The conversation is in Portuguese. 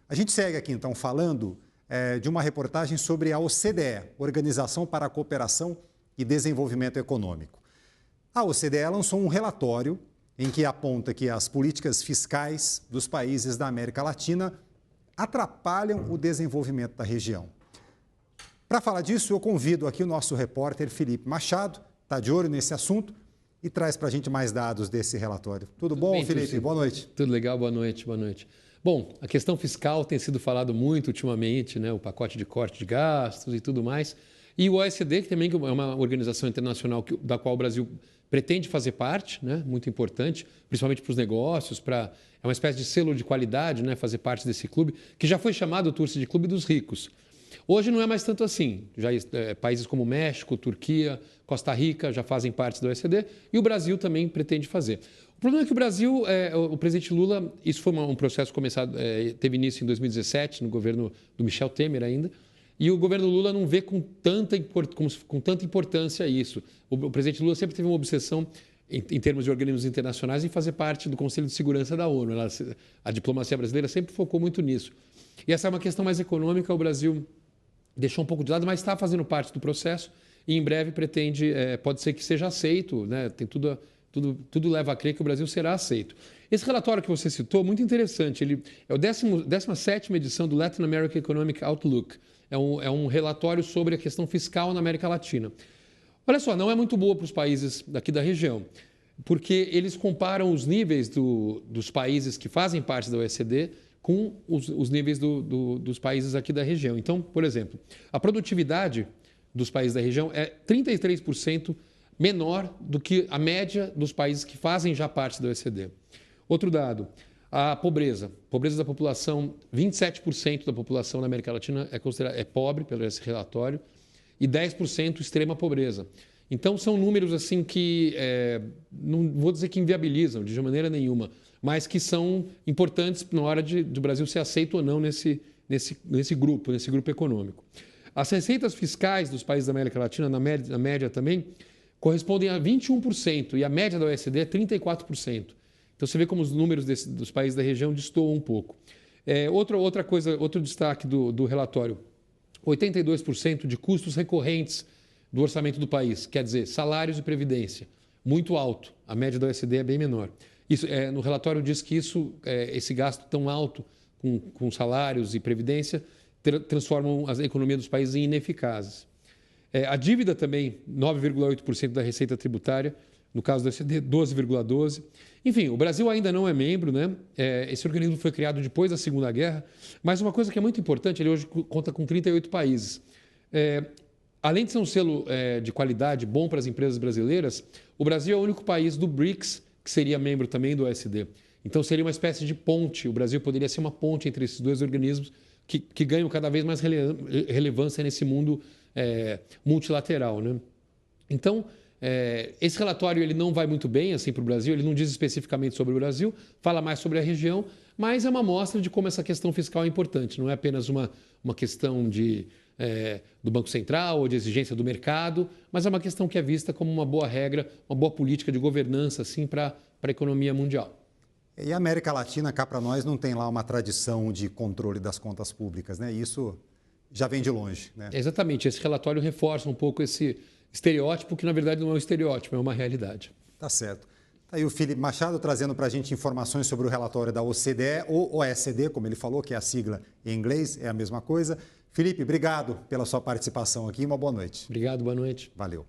A gente segue aqui, então, falando de uma reportagem sobre a OCDE, Organização para a Cooperação e Desenvolvimento Econômico. A OCDE lançou um relatório em que aponta que as políticas fiscais dos países da América Latina atrapalham o desenvolvimento da região. Para falar disso, eu convido aqui o nosso repórter Felipe Machado, está de olho nesse assunto e traz para a gente mais dados desse relatório. Tudo bom, bem, Felipe? Boa noite. Tudo legal, boa noite, boa noite. Bom, a questão fiscal tem sido falado muito ultimamente, né? O pacote de corte de gastos e tudo mais. E o OECD, que também é uma organização internacional da qual o Brasil pretende fazer parte, né? Muito importante, principalmente para os negócios, é uma espécie de selo de qualidade, né? Fazer parte desse clube, que já foi chamado, Turci, de Clube dos Ricos. Hoje não é mais tanto assim. Já países como México, Turquia, Costa Rica já fazem parte do OECD e o Brasil também pretende fazer. O problema é que o Brasil, o presidente Lula, isso foi um processo começado, teve início em 2017, no governo do Michel Temer ainda, e o governo Lula não vê com tanta importância isso. O presidente Lula sempre teve uma obsessão, em termos de organismos internacionais, em fazer parte do Conselho de Segurança da ONU. A diplomacia brasileira sempre focou muito nisso. E essa é uma questão mais econômica, o Brasil deixou um pouco de lado, mas está fazendo parte do processo e em breve pretende, pode ser que seja aceito, né? Tem tudo leva a crer que o Brasil será aceito. Esse relatório que você citou, muito interessante, ele é a 17ª edição do Latin American Economic Outlook. É um relatório sobre a questão fiscal na América Latina. Olha só, não é muito boa para os países daqui da região, porque eles comparam os níveis dos países que fazem parte da OECD com os níveis dos países aqui da região. Então, por exemplo, a produtividade dos países da região é 33% menor do que a média dos países que fazem já parte da OECD. Outro dado, a pobreza. Pobreza da população, 27% da população na América Latina é pobre, pelo esse relatório, e 10% extrema pobreza. Então, são números assim que, não vou dizer que inviabilizam de maneira nenhuma, mas que são importantes na hora do Brasil ser aceito ou não nesse grupo econômico. As receitas fiscais dos países da América Latina, na média também, correspondem a 21%, e a média da OECD é 34%. Então, você vê como os números dos países da região destoam um pouco. Outro destaque do relatório, 82% de custos recorrentes do orçamento do país, quer dizer, salários e previdência, muito alto. A média da OECD é bem menor. No relatório diz que esse gasto tão alto com salários e previdência transformam a economia dos países em ineficazes. A dívida também, 9,8% da receita tributária, no caso do OECD, 12,12%. Enfim, o Brasil ainda não é membro, né? Esse organismo foi criado depois da Segunda Guerra, mas uma coisa que é muito importante, ele hoje conta com 38 países. Além de ser um selo de qualidade bom para as empresas brasileiras, o Brasil é o único país do BRICS que seria membro também do OECD. Então, seria uma espécie de ponte. O Brasil poderia ser uma ponte entre esses dois organismos que ganham cada vez mais relevância nesse mundo multilateral, né? Então, esse relatório ele não vai muito bem assim, para o Brasil, ele não diz especificamente sobre o Brasil, fala mais sobre a região, mas é uma amostra de como essa questão fiscal é importante. Não é apenas uma questão do Banco Central ou de exigência do mercado, mas é uma questão que é vista como uma boa regra, uma boa política de governança assim, para a economia mundial. E a América Latina, cá para nós, não tem lá uma tradição de controle das contas públicas, né? Isso já vem de longe, né? Exatamente. Esse relatório reforça um pouco esse estereótipo, que na verdade não é um estereótipo, é uma realidade. Tá certo. Tá aí o Felipe Machado trazendo para a gente informações sobre o relatório da OCDE, ou OECD, como ele falou, que é a sigla em inglês, é a mesma coisa. Felipe, obrigado pela sua participação aqui e uma boa noite. Obrigado, boa noite. Valeu.